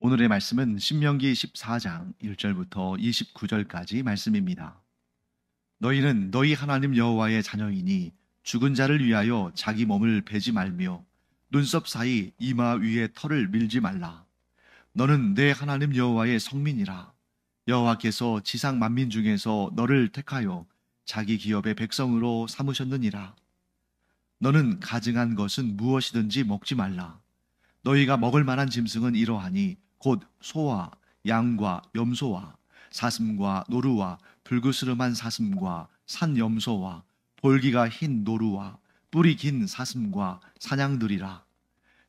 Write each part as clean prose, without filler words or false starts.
오늘의 말씀은 신명기 14장 1절부터 29절까지 말씀입니다. 너희는 너희 하나님 여호와의 자녀이니 죽은 자를 위하여 자기 몸을 베지 말며 눈썹 사이 이마 위에 털을 밀지 말라. 너는 내 하나님 여호와의 성민이라. 여호와께서 지상 만민 중에서 너를 택하여 자기 기업의 백성으로 삼으셨느니라. 너는 가증한 것은 무엇이든지 먹지 말라. 너희가 먹을 만한 짐승은 이러하니 곧 소와 양과 염소와 사슴과 노루와 불그스름한 사슴과 산 염소와 볼기가 흰 노루와 뿔이 긴 사슴과 사냥들이라.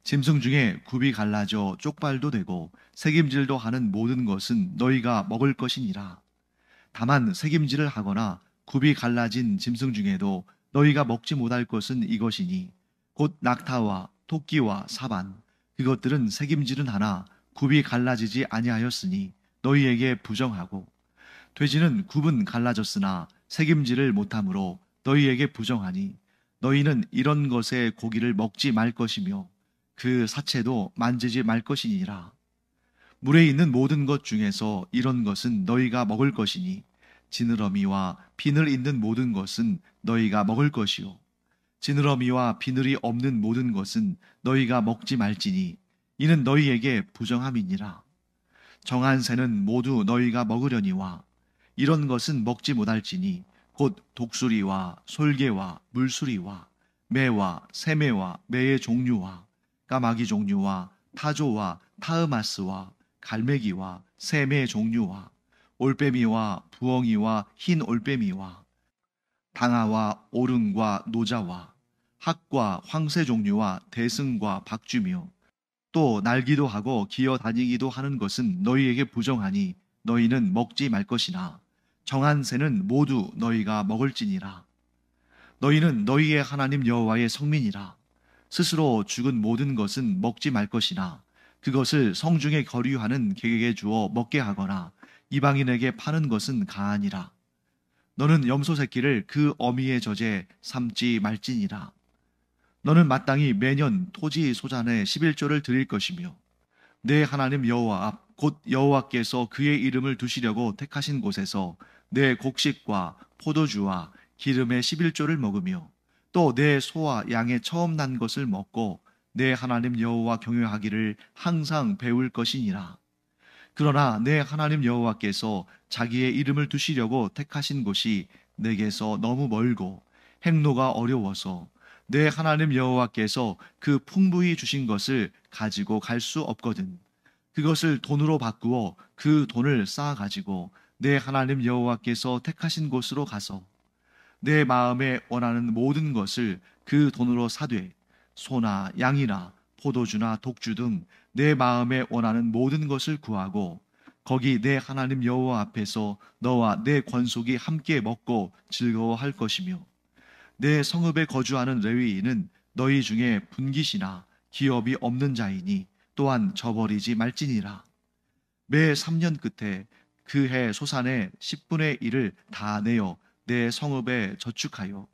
짐승 중에 굽이 갈라져 쪽발도 되고 새김질도 하는 모든 것은 너희가 먹을 것이니라. 다만 새김질을 하거나 굽이 갈라진 짐승 중에도 너희가 먹지 못할 것은 이것이니 곧 낙타와 토끼와 사반, 그것들은 새김질은 하나 굽이 갈라지지 아니하였으니 너희에게 부정하고, 돼지는 굽은 갈라졌으나 새김질을 못하므로 너희에게 부정하니 너희는 이런 것의 고기를 먹지 말 것이며 그 사체도 만지지 말 것이니라. 물에 있는 모든 것 중에서 이런 것은 너희가 먹을 것이니 지느러미와 비늘 있는 모든 것은 너희가 먹을 것이요 지느러미와 비늘이 없는 모든 것은 너희가 먹지 말지니 이는 너희에게 부정함이니라. 정한 새는 모두 너희가 먹으려니와 이런 것은 먹지 못할지니 곧 독수리와 솔개와 물수리와 매와 새매와 매의 종류와 까마귀 종류와 타조와 타으마스와 갈매기와 새매의 종류와 올빼미와 부엉이와 흰 올빼미와 당아와 오름과 노자와 학과 황새 종류와 대승과 박쥐며 또 날기도 하고 기어 다니기도 하는 것은 너희에게 부정하니 너희는 먹지 말 것이나 정한 새는 모두 너희가 먹을지니라. 너희는 너희의 하나님 여호와의 성민이라. 스스로 죽은 모든 것은 먹지 말 것이나 그것을 성중에 거류하는 객에게 주어 먹게 하거나 이방인에게 파는 것은 가하니라. 너는 염소 새끼를 그 어미의 젖에 삶지 말지니라. 너는 마땅히 매년 토지 소잔의 11조를 드릴 것이며 내 하나님 여호와 앞 곧 여호와께서 그의 이름을 두시려고 택하신 곳에서 내 곡식과 포도주와 기름의 11조를 먹으며 또 내 소와 양의 처음 난 것을 먹고 내 하나님 여호와 경외하기를 항상 배울 것이니라. 그러나 내 하나님 여호와께서 자기의 이름을 두시려고 택하신 곳이 내게서 너무 멀고 행로가 어려워서 내 하나님 여호와께서 그 풍부히 주신 것을 가지고 갈 수 없거든. 그것을 돈으로 바꾸어 그 돈을 쌓아 가지고 내 하나님 여호와께서 택하신 곳으로 가서 내 마음에 원하는 모든 것을 그 돈으로 사되 소나 양이나 포도주나 독주 등 내 마음에 원하는 모든 것을 구하고 거기 내 하나님 여호와 앞에서 너와 내 권속이 함께 먹고 즐거워할 것이며 내 성읍에 거주하는 레위인은 너희 중에 분깃이나 기업이 없는 자이니 또한 저버리지 말지니라. 매 3년 끝에 그 해 소산의 10분의 1을 다 내어 내 성읍에 저축하여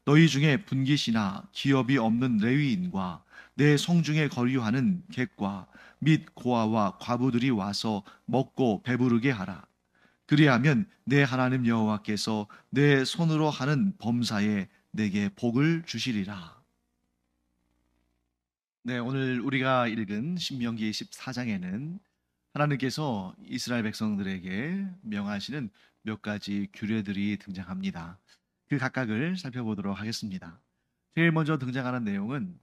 너희 중에 분깃이나 기업이 없는 레위인과 내 성중에 거류하는 객과 및 고아와 과부들이 와서 먹고 배부르게 하라. 그리하면 내 하나님 여호와께서 내 손으로 하는 범사에 내게 복을 주시리라. 네, 오늘 우리가 읽은 신명기 14장에는 하나님께서 이스라엘 백성들에게 명하시는 몇 가지 규례들이 등장합니다. 그 각각을 살펴보도록 하겠습니다. 제일 먼저 등장하는 내용은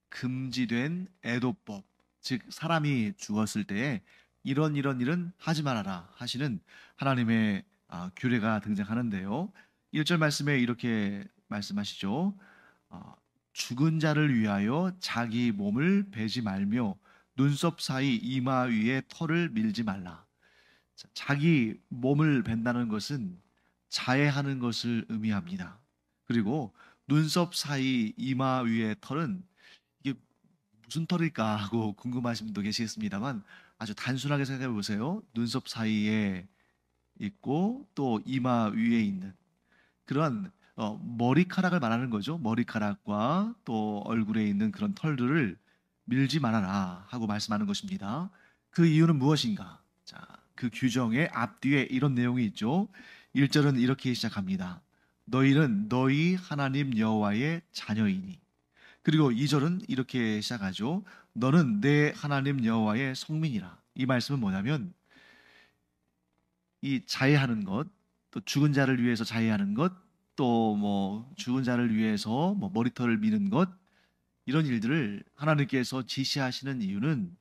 금지된 애도법, 즉 사람이 죽었을 때에 이런 일은 하지 말아라 하시는 하나님의 규례가 등장하는데요. 1절 말씀에 이렇게 말씀하시죠. 죽은 자를 위하여 자기 몸을 베지 말며 눈썹 사이 이마 위에 털을 밀지 말라. 자기 몸을 벤다는 것은 자해하는 것을 의미합니다. 그리고 눈썹 사이 이마 위에 털은 이게 무슨 털일까 하고 궁금하신 분도 계시겠습니다만 아주 단순하게 생각해 보세요. 눈썹 사이에 있고 또 이마 위에 있는 그런 머리카락을 말하는 거죠. 머리카락과 또 얼굴에 있는 그런 털들을 밀지 말아라 하고 말씀하는 것입니다. 그 이유는 무엇인가? 자, 그 규정의 앞뒤에 이런 내용이 있죠. 1절은 이렇게 시작합니다. 너희는 너희 하나님 여호와의 자녀이니. 그리고 2절은 이렇게 시작하죠. 너는 내 하나님 여호와의 성민이라. 이 말씀은 뭐냐면 이 자해하는 것, 또 죽은 자를 위해서 자해하는 것, 또 뭐 죽은 자를 위해서 뭐 머리털을 미는 것, 이런 일들을 하나님께서 지시하시는 이유는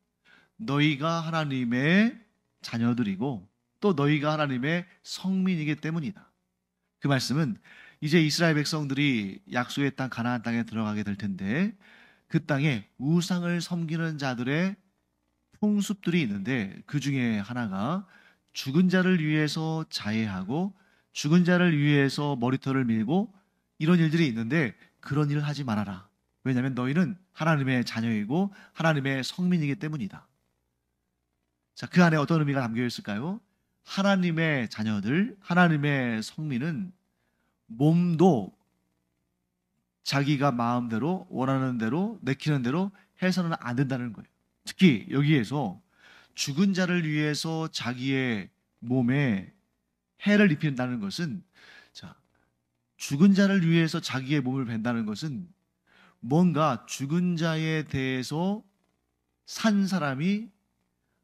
너희가 하나님의 자녀들이고 또 너희가 하나님의 성민이기 때문이다. 그 말씀은 이제 이스라엘 백성들이 약속의 땅 가나안 땅에 들어가게 될 텐데 그 땅에 우상을 섬기는 자들의 풍습들이 있는데 그 중에 하나가 죽은 자를 위해서 자해하고 죽은 자를 위해서 머리털을 밀고 이런 일들이 있는데 그런 일을 하지 말아라. 왜냐하면 너희는 하나님의 자녀이고 하나님의 성민이기 때문이다. 자, 그 안에 어떤 의미가 담겨 있을까요? 하나님의 자녀들, 하나님의 성민은 몸도 자기가 마음대로 원하는 대로 내키는 대로 해서는 안 된다는 거예요. 특히 여기에서 죽은 자를 위해서 자기의 몸에 해를 입힌다는 것은, 자, 죽은 자를 위해서 자기의 몸을 벤다는 것은 뭔가 죽은 자에 대해서 산 사람이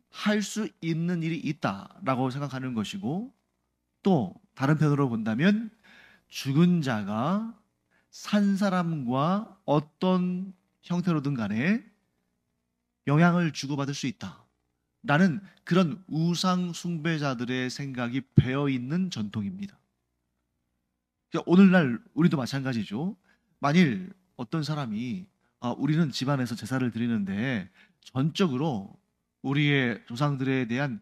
할 수 있는 일이 있다라고 생각하는 것이고, 또 다른 편으로 본다면 죽은 자가 산 사람과 어떤 형태로든 간에 영향을 주고받을 수 있다라는 그런 우상 숭배자들의 생각이 배어 있는 전통입니다. 그러니까 오늘날 우리도 마찬가지죠. 만일 어떤 사람이 우리는 집안에서 제사를 드리는데 전적으로 우리의 조상들에 대한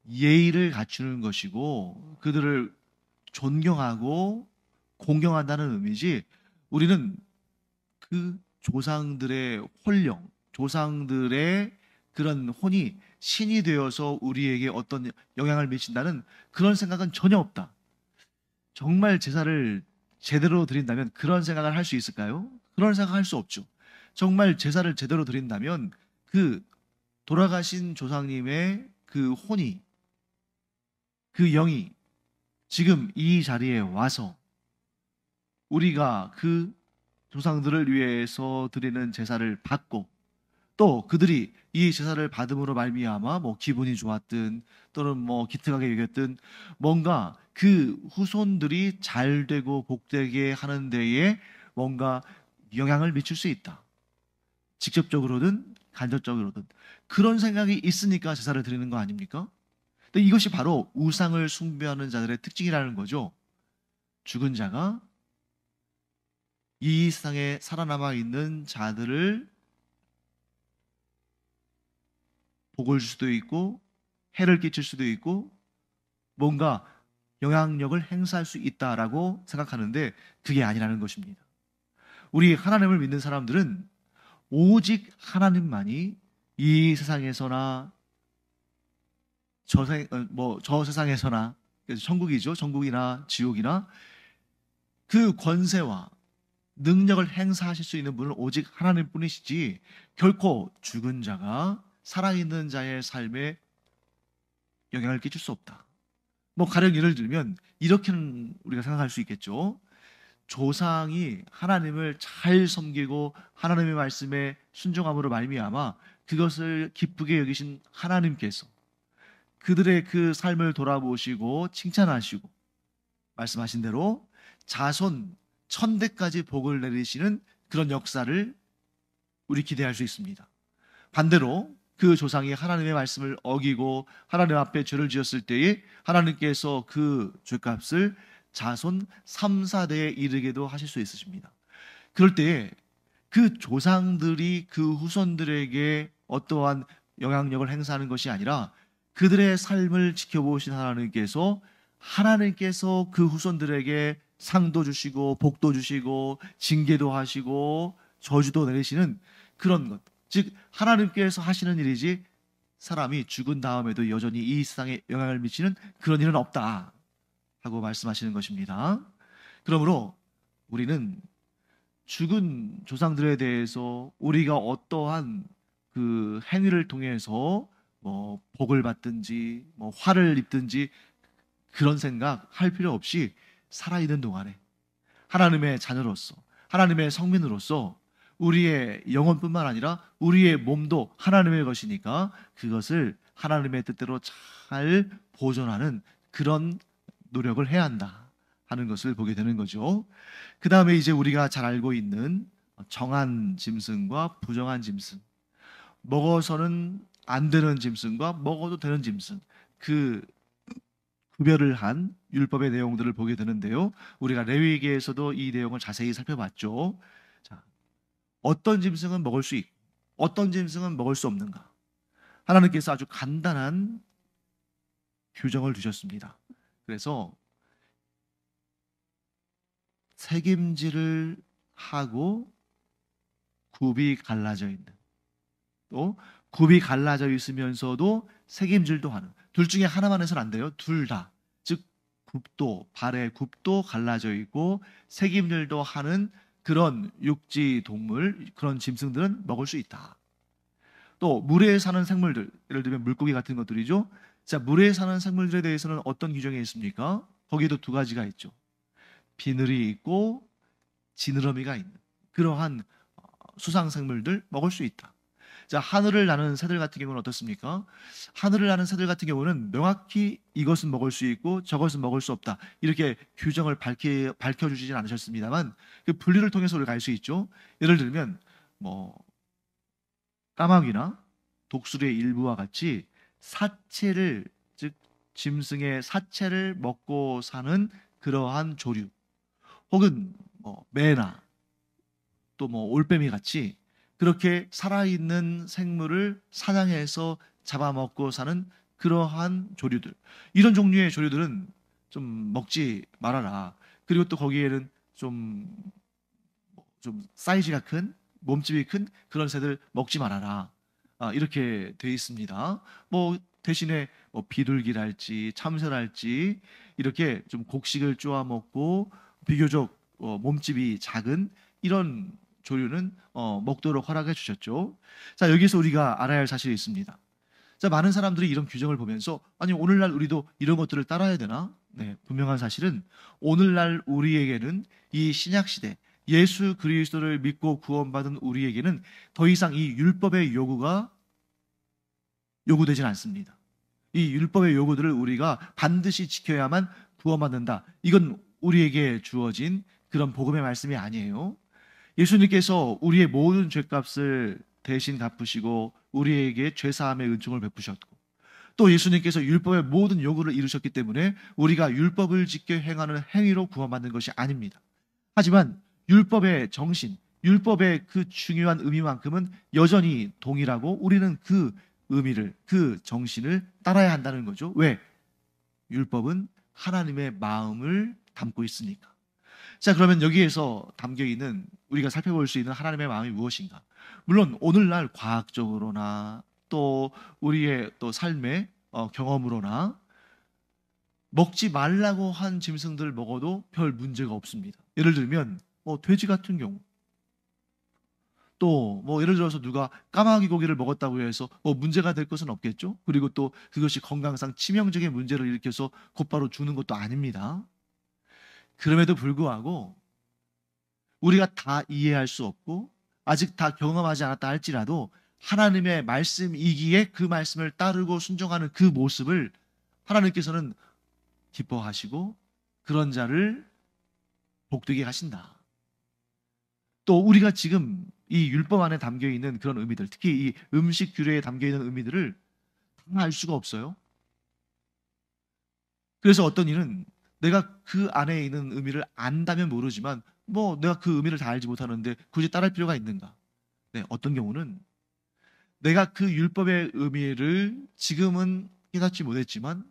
예의를 갖추는 것이고 그들을 존경하고 공경한다는 의미지, 우리는 그 조상들의 혼령, 조상들의 그런 혼이 신이 되어서 우리에게 어떤 영향을 미친다는 그런 생각은 전혀 없다. 정말 제사를 제대로 드린다면 그런 생각을 할 수 있을까요? 그런 생각할 수 없죠. 정말 제사를 제대로 드린다면 그 돌아가신 조상님의 그 혼이, 그 영이 지금 이 자리에 와서 우리가 그 조상들을 위해서 드리는 제사를 받고 또 그들이 이 제사를 받음으로 말미암아 뭐 기분이 좋았든 또는 뭐 기특하게 여겼든 뭔가 그 후손들이 잘 되고 복되게 하는 데에 뭔가 영향을 미칠 수 있다. 직접적으로든 간접적으로든 그런 생각이 있으니까 제사를 드리는 거 아닙니까? 근데 이것이 바로 우상을 숭배하는 자들의 특징이라는 거죠. 죽은 자가 이 세상에 살아남아 있는 자들을 복을 줄 수도 있고 해를 끼칠 수도 있고 뭔가 영향력을 행사할 수 있다라고 생각하는데 그게 아니라는 것입니다. 우리 하나님을 믿는 사람들은 오직 하나님만이 이 세상에서나 저 세상에서나, 그래서 천국이죠. 천국이나 지옥이나 그 권세와 능력을 행사하실 수 있는 분은 오직 하나님뿐이시지 결코 죽은 자가 살아있는 자의 삶에 영향을 끼칠 수 없다. 뭐 가령 예를 들면 이렇게는 우리가 생각할 수 있겠죠. 조상이 하나님을 잘 섬기고 하나님의 말씀에 순종함으로 말미암아 그것을 기쁘게 여기신 하나님께서 그들의 그 삶을 돌아보시고 칭찬하시고 말씀하신 대로 자손 천대까지 복을 내리시는 그런 역사를 우리 기대할 수 있습니다. 반대로 그 조상이 하나님의 말씀을 어기고 하나님 앞에 죄를 지었을 때에 하나님께서 그 죄값을 자손 3, 4대에 이르게도 하실 수 있으십니다. 그럴 때에 그 조상들이 그 후손들에게 어떠한 영향력을 행사하는 것이 아니라 그들의 삶을 지켜보신 하나님께서 그 후손들에게 상도 주시고 복도 주시고 징계도 하시고 저주도 내리시는 그런 것, 즉 하나님께서 하시는 일이지 사람이 죽은 다음에도 여전히 이 세상에 영향을 미치는 그런 일은 없다 하고 말씀하시는 것입니다. 그러므로 우리는 죽은 조상들에 대해서 우리가 어떠한 그 행위를 통해서 뭐 복을 받든지 뭐 화를 입든지 그런 생각 할 필요 없이 살아있는 동안에 하나님의 자녀로서, 하나님의 성민으로서 우리의 영혼뿐만 아니라 우리의 몸도 하나님의 것이니까 그것을 하나님의 뜻대로 잘 보존하는 그런 노력을 해야 한다 하는 것을 보게 되는 거죠. 그 다음에 이제 우리가 잘 알고 있는 정한 짐승과 부정한 짐승, 먹어서는 안 되는 짐승과 먹어도 되는 짐승, 그 구별을 한 율법의 내용들을 보게 되는데요. 우리가 레위기에서도 이 내용을 자세히 살펴봤죠. 자, 어떤 짐승은 먹을 수 있고 어떤 짐승은 먹을 수 없는가? 하나님께서 아주 간단한 규정을 두셨습니다. 그래서 색임질을 하고 굽이 갈라져 있는, 또 굽이 갈라져 있으면서도 색임질도 하는, 둘 중에 하나만 해서는 안 돼요. 둘 다. 즉 굽도, 발의 굽도 갈라져 있고 색임질도 하는 그런 육지 동물, 그런 짐승들은 먹을 수 있다. 또 물에 사는 생물들, 예를 들면 물고기 같은 것들이죠. 자, 물에 사는 생물들에 대해서는 어떤 규정이 있습니까? 거기에도 두 가지가 있죠. 비늘이 있고 지느러미가 있는 그러한 수상 생물들 먹을 수 있다. 자, 하늘을 나는 새들 같은 경우는 어떻습니까? 하늘을 나는 새들 같은 경우는 명확히 이것은 먹을 수 있고 저것은 먹을 수 없다, 이렇게 규정을 밝혀주지는 않으셨습니다만 그 분리를 통해서 우리가 알 수 있죠. 예를 들면 뭐 까마귀나 독수리의 일부와 같이 사체를, 즉 짐승의 사체를 먹고 사는 그러한 조류, 혹은 뭐 매나 또 뭐 올빼미 같이 그렇게 살아있는 생물을 사냥해서 잡아먹고 사는 그러한 조류들, 이런 종류의 조류들은 좀 먹지 말아라. 그리고 또 거기에는 좀 사이즈가 큰, 몸집이 큰 그런 새들 먹지 말아라. 이렇게 돼 있습니다. 뭐 대신에 뭐 비둘기랄지 참새랄지 이렇게 좀 곡식을 쪼아 먹고 비교적 몸집이 작은 이런 조류는 먹도록 허락해 주셨죠. 자, 여기서 우리가 알아야 할 사실이 있습니다. 자, 많은 사람들이 이런 규정을 보면서 아니 오늘날 우리도 이런 것들을 따라야 되나? 네, 분명한 사실은 오늘날 우리에게는 이 신약 시대 예수 그리스도를 믿고 구원받은 우리에게는 더 이상 이 율법의 요구가 요구되진 않습니다. 이 율법의 요구들을 우리가 반드시 지켜야만 구원받는다, 이건 우리에게 주어진 그런 복음의 말씀이 아니에요. 예수님께서 우리의 모든 죄값을 대신 갚으시고 우리에게 죄사함의 은총을 베푸셨고, 또 예수님께서 율법의 모든 요구를 이루셨기 때문에 우리가 율법을 지켜 행하는 행위로 구원받는 것이 아닙니다. 하지만 율법의 정신, 율법의 그 중요한 의미만큼은 여전히 동일하고 우리는 그 의미를, 그 정신을 따라야 한다는 거죠. 왜? 율법은 하나님의 마음을 담고 있으니까. 자, 그러면 여기에서 담겨 있는, 우리가 살펴볼 수 있는 하나님의 마음이 무엇인가? 물론 오늘날 과학적으로나 또 우리의 또 삶의 경험으로나 먹지 말라고 한 짐승들 먹어도 별 문제가 없습니다. 예를 들면 돼지 같은 경우, 또 뭐 예를 들어서 누가 까마귀 고기를 먹었다고 해서 문제가 될 것은 없겠죠. 그리고 또 그것이 건강상 치명적인 문제를 일으켜서 곧바로 죽는 것도 아닙니다. 그럼에도 불구하고 우리가 다 이해할 수 없고 아직 다 경험하지 않았다 할지라도 하나님의 말씀이기에 그 말씀을 따르고 순종하는 그 모습을 하나님께서는 기뻐하시고 그런 자를 복되게 하신다. 또 우리가 지금 이 율법 안에 담겨 있는 그런 의미들, 특히 이 음식 규례에 담겨 있는 의미들을 다 알 수가 없어요. 그래서 어떤 이는 내가 그 안에 있는 의미를 안다면 모르지만 내가 그 의미를 다 알지 못하는데 굳이 따를 필요가 있는가? 네, 어떤 경우는 내가 그 율법의 의미를 지금은 깨닫지 못했지만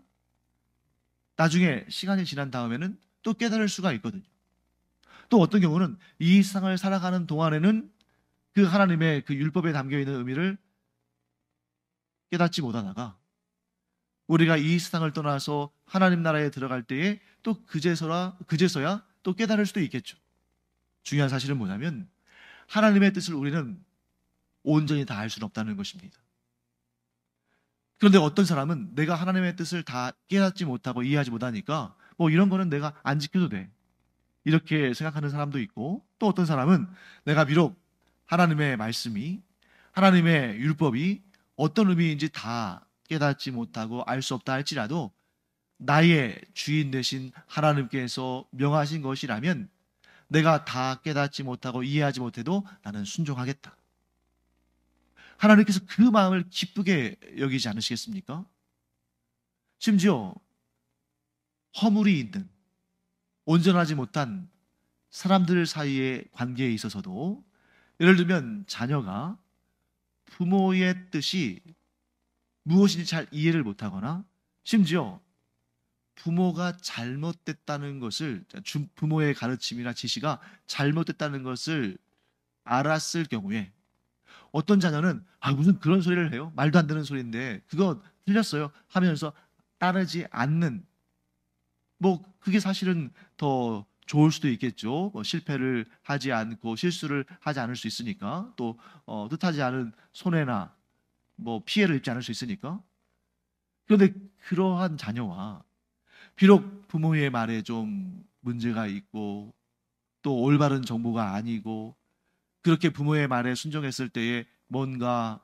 나중에 시간이 지난 다음에는 또 깨달을 수가 있거든요. 또 어떤 경우는 이 세상을 살아가는 동안에는 그 하나님의 그 율법에 담겨 있는 의미를 깨닫지 못하다가 우리가 이 세상을 떠나서 하나님 나라에 들어갈 때에 또 그제서야 또 깨달을 수도 있겠죠. 중요한 사실은 뭐냐면 하나님의 뜻을 우리는 온전히 다 알 수는 없다는 것입니다. 그런데 어떤 사람은 내가 하나님의 뜻을 다 깨닫지 못하고 이해하지 못하니까 뭐 이런 거는 내가 안 지켜도 돼, 이렇게 생각하는 사람도 있고, 또 어떤 사람은 내가 비록 하나님의 말씀이, 하나님의 율법이 어떤 의미인지 다 깨닫지 못하고 알 수 없다 할지라도 나의 주인 되신 하나님께서 명하신 것이라면 내가 다 깨닫지 못하고 이해하지 못해도 나는 순종하겠다. 하나님께서 그 마음을 기쁘게 여기지 않으시겠습니까? 심지어 허물이 있는, 온전하지 못한 사람들 사이의 관계에 있어서도, 예를 들면 자녀가 부모의 뜻이 무엇인지 잘 이해를 못하거나, 심지어 부모가 잘못됐다는 것을, 부모의 가르침이나 지시가 잘못됐다는 것을 알았을 경우에 어떤 자녀는 무슨 그런 소리를 해요? 말도 안 되는 소리인데 그거 틀렸어요 하면서 따르지 않는, 뭐 그게 사실은 더 좋을 수도 있겠죠. 뭐 실패를 하지 않고 실수를 하지 않을 수 있으니까, 또 뜻하지 않은 손해나 뭐 피해를 입지 않을 수 있으니까. 그런데 그러한 자녀와 비록 부모의 말에 좀 문제가 있고 또 올바른 정보가 아니고 그렇게 부모의 말에 순종했을 때에 뭔가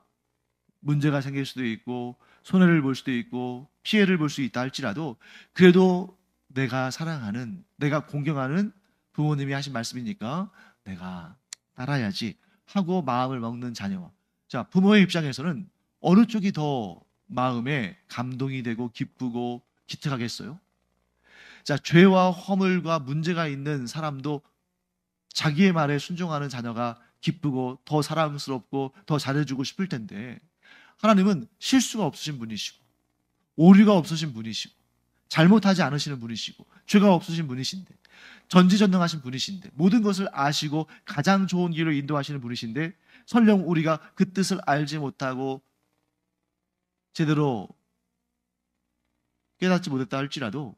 문제가 생길 수도 있고 손해를 볼 수도 있고 피해를 볼 수 있다 할지라도, 그래도 내가 사랑하는, 내가 공경하는 부모님이 하신 말씀이니까 내가 따라야지 하고 마음을 먹는 자녀와, 자, 부모의 입장에서는 어느 쪽이 더 마음에 감동이 되고 기쁘고 기특하겠어요? 자, 죄와 허물과 문제가 있는 사람도 자기의 말에 순종하는 자녀가 기쁘고 더 사랑스럽고 더 잘해주고 싶을 텐데, 하나님은 실수가 없으신 분이시고 오류가 없으신 분이시고 잘못하지 않으시는 분이시고 죄가 없으신 분이신데, 전지전능하신 분이신데, 모든 것을 아시고 가장 좋은 길로 인도하시는 분이신데, 설령 우리가 그 뜻을 알지 못하고 제대로 깨닫지 못했다 할지라도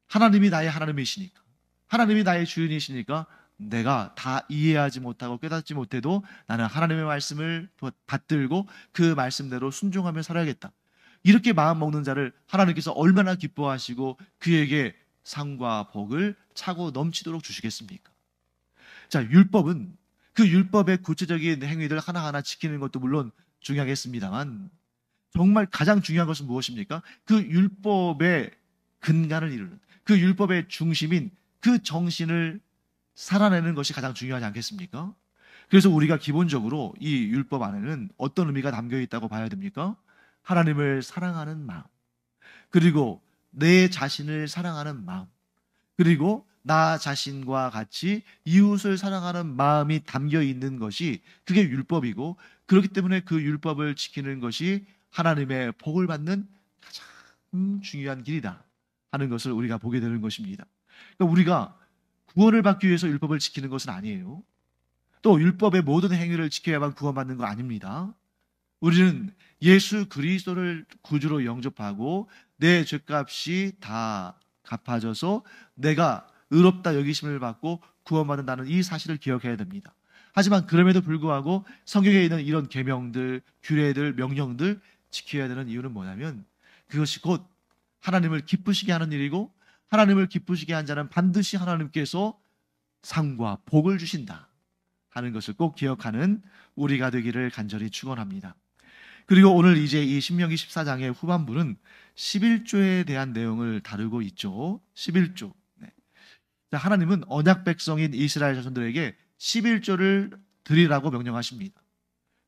하나님이 나의 하나님이시니까, 하나님이 나의 주인이시니까 내가 다 이해하지 못하고 깨닫지 못해도 나는 하나님의 말씀을 받들고 그 말씀대로 순종하며 살아야겠다, 이렇게 마음 먹는 자를 하나님께서 얼마나 기뻐하시고 그에게 상과 복을 차고 넘치도록 주시겠습니까? 자, 율법은 그 율법의 구체적인 행위들 하나하나 지키는 것도 물론 중요하겠습니다만, 정말 가장 중요한 것은 무엇입니까? 그 율법의 근간을 이루는, 그 율법의 중심인 그 정신을 살아내는 것이 가장 중요하지 않겠습니까? 그래서 우리가 기본적으로 이 율법 안에는 어떤 의미가 담겨 있다고 봐야 됩니까? 하나님을 사랑하는 마음, 그리고 내 자신을 사랑하는 마음, 그리고 나 자신과 같이 이웃을 사랑하는 마음이 담겨 있는 것이, 그게 율법이고, 그렇기 때문에 그 율법을 지키는 것이 하나님의 복을 받는 가장 중요한 길이다 하는 것을 우리가 보게 되는 것입니다. 그러니까 우리가 구원을 받기 위해서 율법을 지키는 것은 아니에요. 또 율법의 모든 행위를 지켜야만 구원받는 거 아닙니다. 우리는 예수 그리스도를 구주로 영접하고 내 죄값이 다 갚아져서 내가 의롭다 여기심을 받고 구원받는다는 이 사실을 기억해야 됩니다. 하지만 그럼에도 불구하고 성경에 있는 이런 계명들, 규례들, 명령들 지켜야 되는 이유는 뭐냐면, 그것이 곧 하나님을 기쁘시게 하는 일이고, 하나님을 기쁘시게 한 자는 반드시 하나님께서 상과 복을 주신다 하는 것을 꼭 기억하는 우리가 되기를 간절히 축원합니다. 그리고 오늘 이제 이 신명기 14장의 후반부는 11조에 대한 내용을 다루고 있죠. 11조. 네. 하나님은 언약 백성인 이스라엘 자손들에게 11조를 드리라고 명령하십니다.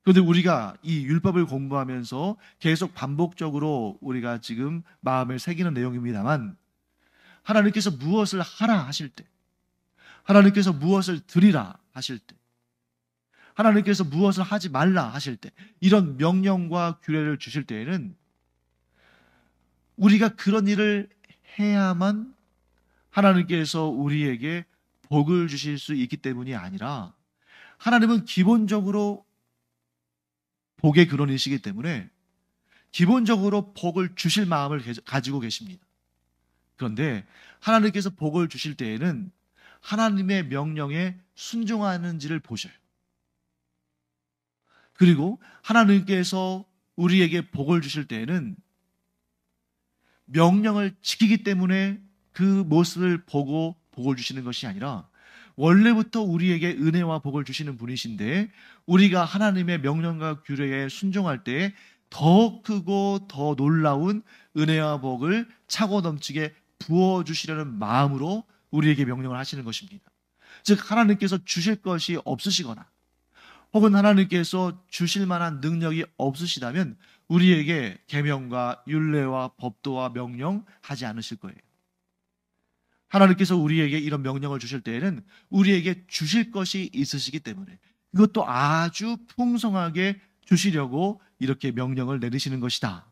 그런데 우리가 이 율법을 공부하면서 계속 반복적으로 우리가 지금 마음을 새기는 내용입니다만, 하나님께서 무엇을 하라 하실 때, 하나님께서 무엇을 드리라 하실 때, 하나님께서 무엇을 하지 말라 하실 때, 이런 명령과 규례를 주실 때에는 우리가 그런 일을 해야만 하나님께서 우리에게 복을 주실 수 있기 때문이 아니라, 하나님은 기본적으로 복의 근원이시기 때문에 기본적으로 복을 주실 마음을 가지고 계십니다. 그런데 하나님께서 복을 주실 때에는 하나님의 명령에 순종하는지를 보셔요. 그리고 하나님께서 우리에게 복을 주실 때에는 명령을 지키기 때문에 그 모습을 보고 복을 주시는 것이 아니라 원래부터 우리에게 은혜와 복을 주시는 분이신데 우리가 하나님의 명령과 규례에 순종할 때에 더 크고 더 놀라운 은혜와 복을 차고 넘치게 부어주시려는 마음으로 우리에게 명령을 하시는 것입니다. 즉 하나님께서 주실 것이 없으시거나 혹은 하나님께서 주실 만한 능력이 없으시다면 우리에게 계명과 율례와 법도와 명령 하지 않으실 거예요. 하나님께서 우리에게 이런 명령을 주실 때에는 우리에게 주실 것이 있으시기 때문에 그것도 아주 풍성하게 주시려고 이렇게 명령을 내리시는 것이다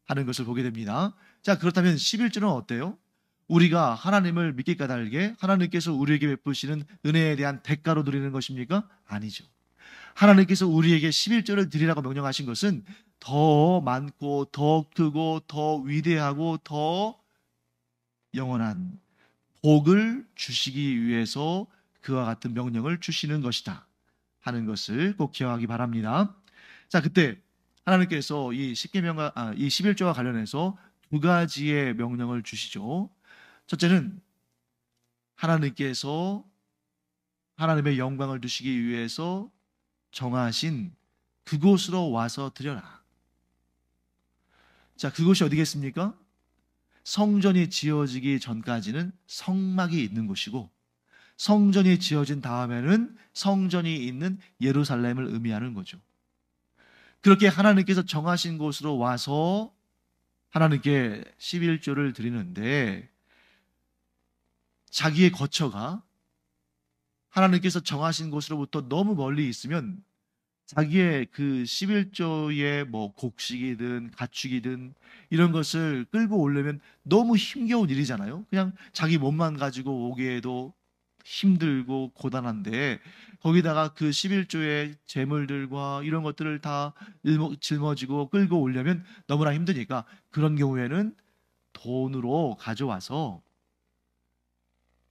하는 것을 보게 됩니다. 자, 그렇다면 11조는 어때요? 우리가 하나님을 믿기 까닭에 하나님께서 우리에게 베푸시는 은혜에 대한 대가로 드리는 것입니까? 아니죠. 하나님께서 우리에게 11조를 드리라고 명령하신 것은 더 많고 더 크고 더 위대하고 더 영원한 복을 주시기 위해서 그와 같은 명령을 주시는 것이다 하는 것을 꼭 기억하기 바랍니다. 자, 그때 하나님께서 이 10계명과 이 11조와 관련해서 두 가지의 명령을 주시죠. 첫째는 하나님께서 하나님의 영광을 두시기 위해서 정하신 그곳으로 와서 드려라. 자, 그곳이 어디겠습니까? 성전이 지어지기 전까지는 성막이 있는 곳이고 성전이 지어진 다음에는 성전이 있는 예루살렘을 의미하는 거죠. 그렇게 하나님께서 정하신 곳으로 와서 하나님께 11조를 드리는데 자기의 거처가 하나님께서 정하신 곳으로부터 너무 멀리 있으면 자기의 그 11조의 뭐 곡식이든 가축이든 이런 것을 끌고 오려면 너무 힘겨운 일이잖아요. 그냥 자기 몸만 가지고 오기에도 힘들고 고단한데 거기다가 그 11조의 재물들과 이런 것들을 다 짊어지고 끌고 오려면 너무나 힘드니까 그런 경우에는 돈으로 가져와서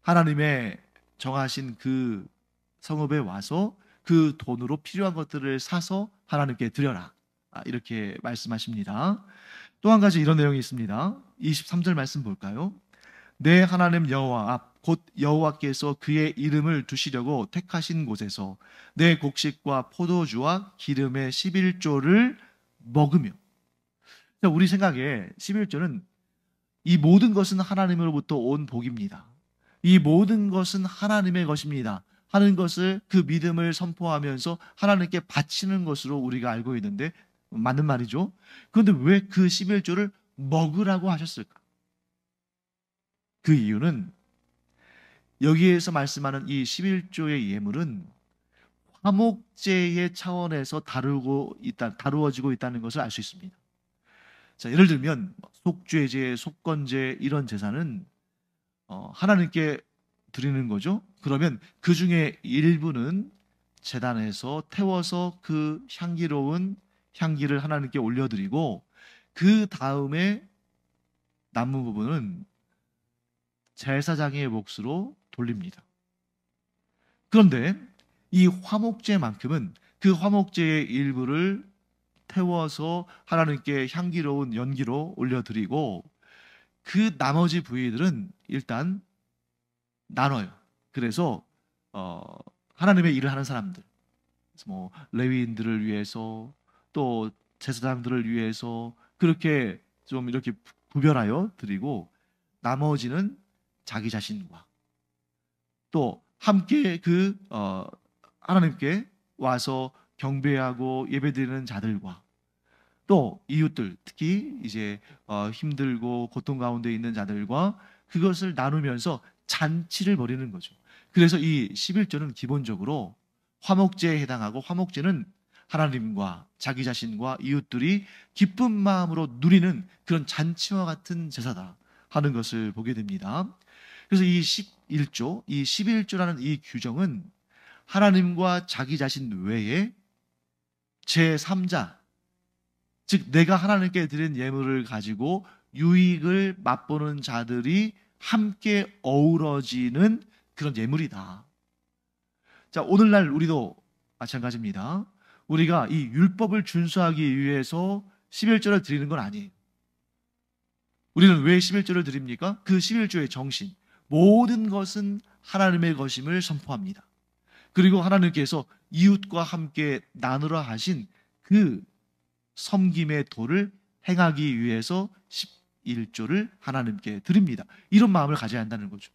하나님의 정하신 그 성읍에 와서 그 돈으로 필요한 것들을 사서 하나님께 드려라. 이렇게 말씀하십니다. 또 한 가지 이런 내용이 있습니다. 23절 말씀 볼까요? 내 하나님 여호와 앞 곧 여호와께서 그의 이름을 두시려고 택하신 곳에서 내 곡식과 포도주와 기름의 11조를 먹으며. 우리 생각에 11조는 이 모든 것은 하나님으로부터 온 복입니다. 이 모든 것은 하나님의 것입니다 하는 것을 그 믿음을 선포하면서 하나님께 바치는 것으로 우리가 알고 있는데 맞는 말이죠. 그런데 왜 그 11조를 먹으라고 하셨을까? 그 이유는 여기에서 말씀하는 이 11조의 예물은 화목제의 차원에서 다루어지고 있다는 것을 알 수 있습니다. 자, 예를 들면 속죄제, 속건제 이런 제사는 하나님께 드리는 거죠. 그러면 그 중에 일부는 제단에서 태워서 그 향기로운 향기를 하나님께 올려드리고 그 다음에 남은 부분은 제사장의 몫으로 돌립니다. 그런데 이 화목제만큼은 그 화목제의 일부를 태워서 하나님께 향기로운 연기로 올려드리고 그 나머지 부위들은 일단 나눠요. 그래서 하나님의 일을 하는 사람들, 뭐 레위인들을 위해서 또 제사장들을 위해서 그렇게 좀 이렇게 구별하여 드리고 나머지는 자기 자신과 또 함께 하나님께 와서 경배하고 예배드리는 자들과 또 이웃들, 특히 이제 힘들고 고통 가운데 있는 자들과 그것을 나누면서 잔치를 벌이는 거죠. 그래서 이 11조는 기본적으로 화목제에 해당하고 화목제는 하나님과 자기 자신과 이웃들이 기쁜 마음으로 누리는 그런 잔치와 같은 제사다 하는 것을 보게 됩니다. 그래서 이 11조, 이 11조라는 이 규정은 하나님과 자기 자신 외에 제3자, 즉 내가 하나님께 드린 예물을 가지고 유익을 맛보는 자들이 함께 어우러지는 그런 예물이다. 자, 오늘날 우리도 마찬가지입니다. 우리가 이 율법을 준수하기 위해서 11조를 드리는 건 아니에요. 우리는 왜 11조를 드립니까? 그 11조의 정신, 모든 것은 하나님의 것임을 선포합니다. 그리고 하나님께서 이웃과 함께 나누라 하신 그 섬김의 도를 행하기 위해서 11조를 하나님께 드립니다. 이런 마음을 가져야 한다는 거죠.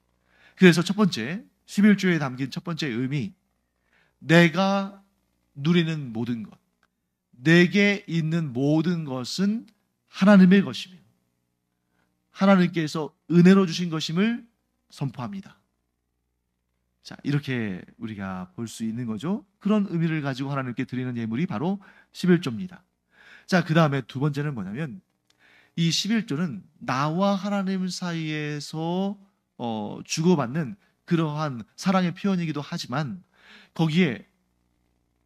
그래서 첫 번째, 11조에 담긴 첫 번째 의미, 내가 누리는 모든 것, 내게 있는 모든 것은 하나님의 것이며 하나님께서 은혜로 주신 것임을 선포합니다. 자, 이렇게 우리가 볼 수 있는 거죠. 그런 의미를 가지고 하나님께 드리는 예물이 바로 11조입니다. 자, 그 다음에 두 번째는 뭐냐면 이 11조는 나와 하나님 사이에서 주고받는 그러한 사랑의 표현이기도 하지만 거기에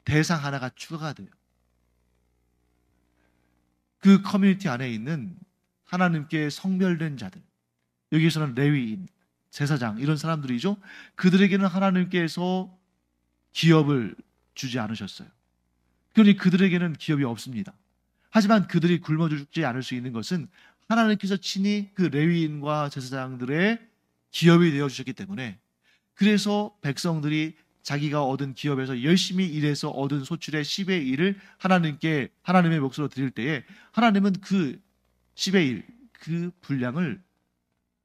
대상 하나가 추가가 돼요. 그 커뮤니티 안에 있는 하나님께 성별된 자들, 여기에서는 레위인, 제사장 이런 사람들이죠. 그들에게는 하나님께서 기업을 주지 않으셨어요. 그러니 그들에게는 기업이 없습니다. 하지만 그들이 굶어 죽지 않을 수 있는 것은 하나님께서 친히 그 레위인과 제사장들의 기업이 되어 주셨기 때문에, 그래서 백성들이 자기가 얻은 기업에서 열심히 일해서 얻은 소출의 10의 1을 하나님께 하나님의 몫으로 드릴 때에 하나님은 그 10의 1, 그 분량을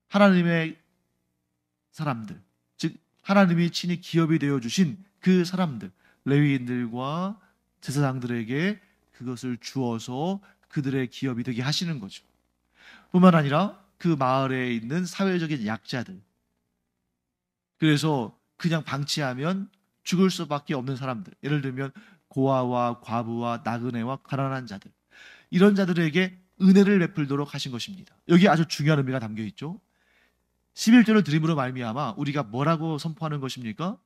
하나님의 사람들, 즉 하나님이 친히 기업이 되어 주신 그 사람들, 레위인들과 제사장들에게 그것을 주어서 그들의 기업이 되게 하시는 거죠. 뿐만 아니라 그 마을에 있는 사회적인 약자들, 그래서 그냥 방치하면 죽을 수밖에 없는 사람들, 예를 들면 고아와 과부와 나그네와 가난한 자들, 이런 자들에게 은혜를 베풀도록 하신 것입니다. 여기 아주 중요한 의미가 담겨 있죠. 11조를 드림으로 말미암아 우리가 뭐라고 선포하는 것입니까?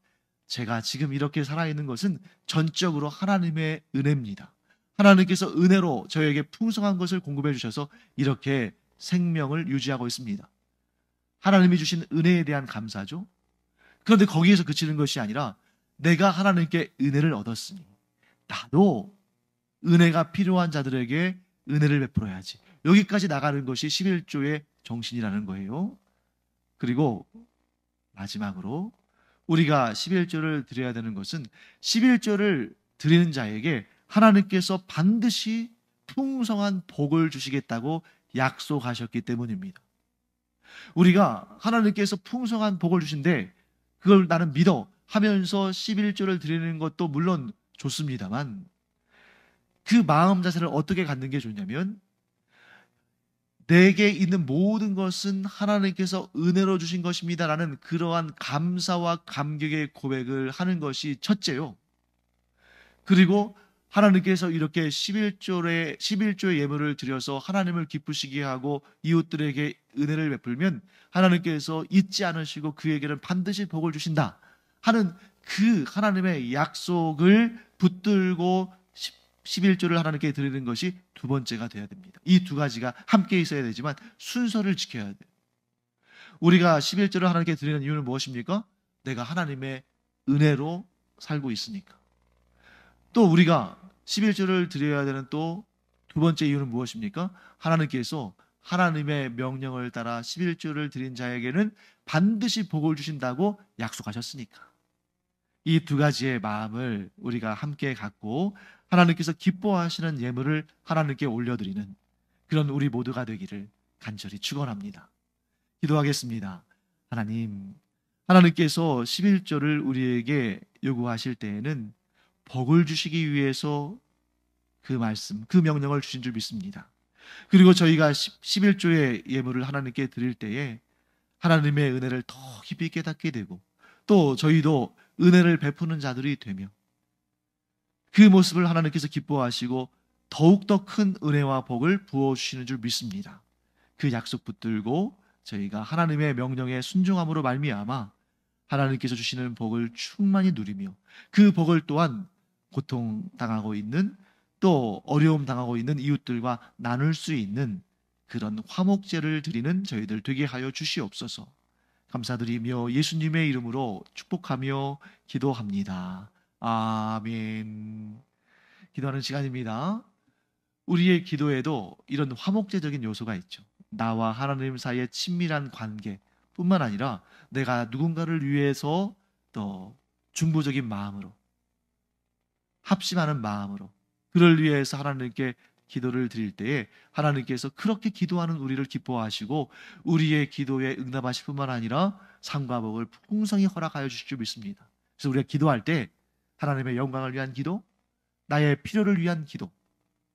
제가 지금 이렇게 살아있는 것은 전적으로 하나님의 은혜입니다. 하나님께서 은혜로 저에게 풍성한 것을 공급해 주셔서 이렇게 생명을 유지하고 있습니다. 하나님이 주신 은혜에 대한 감사죠. 그런데 거기에서 그치는 것이 아니라 내가 하나님께 은혜를 얻었으니 나도 은혜가 필요한 자들에게 은혜를 베풀어야지. 여기까지 나가는 것이 11조의 정신이라는 거예요. 그리고 마지막으로 우리가 11조를 드려야 되는 것은 11조를 드리는 자에게 하나님께서 반드시 풍성한 복을 주시겠다고 약속하셨기 때문입니다. 우리가 하나님께서 풍성한 복을 주신데 그걸 나는 믿어 하면서 11조를 드리는 것도 물론 좋습니다만 그 마음 자세를 어떻게 갖는 게 좋냐면 내게 있는 모든 것은 하나님께서 은혜로 주신 것입니다라는 그러한 감사와 감격의 고백을 하는 것이 첫째요. 그리고 하나님께서 이렇게 11조의 예물을 드려서 하나님을 기쁘시게 하고 이웃들에게 은혜를 베풀면 하나님께서 잊지 않으시고 그에게는 반드시 복을 주신다 하는 그 하나님의 약속을 붙들고 11조를 하나님께 드리는 것이 두 번째가 되어야 됩니다. 이 두 가지가 함께 있어야 되지만 순서를 지켜야 돼요. 우리가 11조를 하나님께 드리는 이유는 무엇입니까? 내가 하나님의 은혜로 살고 있으니까. 또 우리가 11조를 드려야 되는 또 두 번째 이유는 무엇입니까? 하나님께서 하나님의 명령을 따라 11조를 드린 자에게는 반드시 복을 주신다고 약속하셨으니까. 이 두 가지의 마음을 우리가 함께 갖고 하나님께서 기뻐하시는 예물을 하나님께 올려드리는 그런 우리 모두가 되기를 간절히 축원합니다. 기도하겠습니다. 하나님께서 11조를 우리에게 요구하실 때에는 복을 주시기 위해서 그 말씀, 그 명령을 주신 줄 믿습니다. 그리고 저희가 11조의 예물을 하나님께 드릴 때에 하나님의 은혜를 더 깊이 깨닫게 되고 또 저희도 은혜를 베푸는 자들이 되며 그 모습을 하나님께서 기뻐하시고 더욱더 큰 은혜와 복을 부어주시는 줄 믿습니다. 그 약속 붙들고 저희가 하나님의 명령에 순종함으로 말미암아 하나님께서 주시는 복을 충만히 누리며 그 복을 또한 고통당하고 있는 또 어려움 당하고 있는 이웃들과 나눌 수 있는 그런 화목제를 드리는 저희들 되게 하여 주시옵소서. 감사드리며 예수님의 이름으로 축복하며 기도합니다. 아멘. 기도하는 시간입니다. 우리의 기도에도 이런 화목제적인 요소가 있죠. 나와 하나님 사이의 친밀한 관계뿐만 아니라 내가 누군가를 위해서 또 중보적인 마음으로, 합심하는 마음으로 그를 위해서 하나님께 기도를 드릴 때에 하나님께서 그렇게 기도하는 우리를 기뻐하시고 우리의 기도에 응답하실 뿐만 아니라 상과 복을 풍성히 허락하여 주실 줄 믿습니다. 그래서 우리가 기도할 때 하나님의 영광을 위한 기도, 나의 필요를 위한 기도,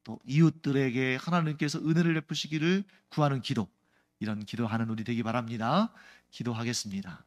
또 이웃들에게 하나님께서 은혜를 베푸시기를 구하는 기도, 이런 기도하는 우리 되기 바랍니다. 기도하겠습니다.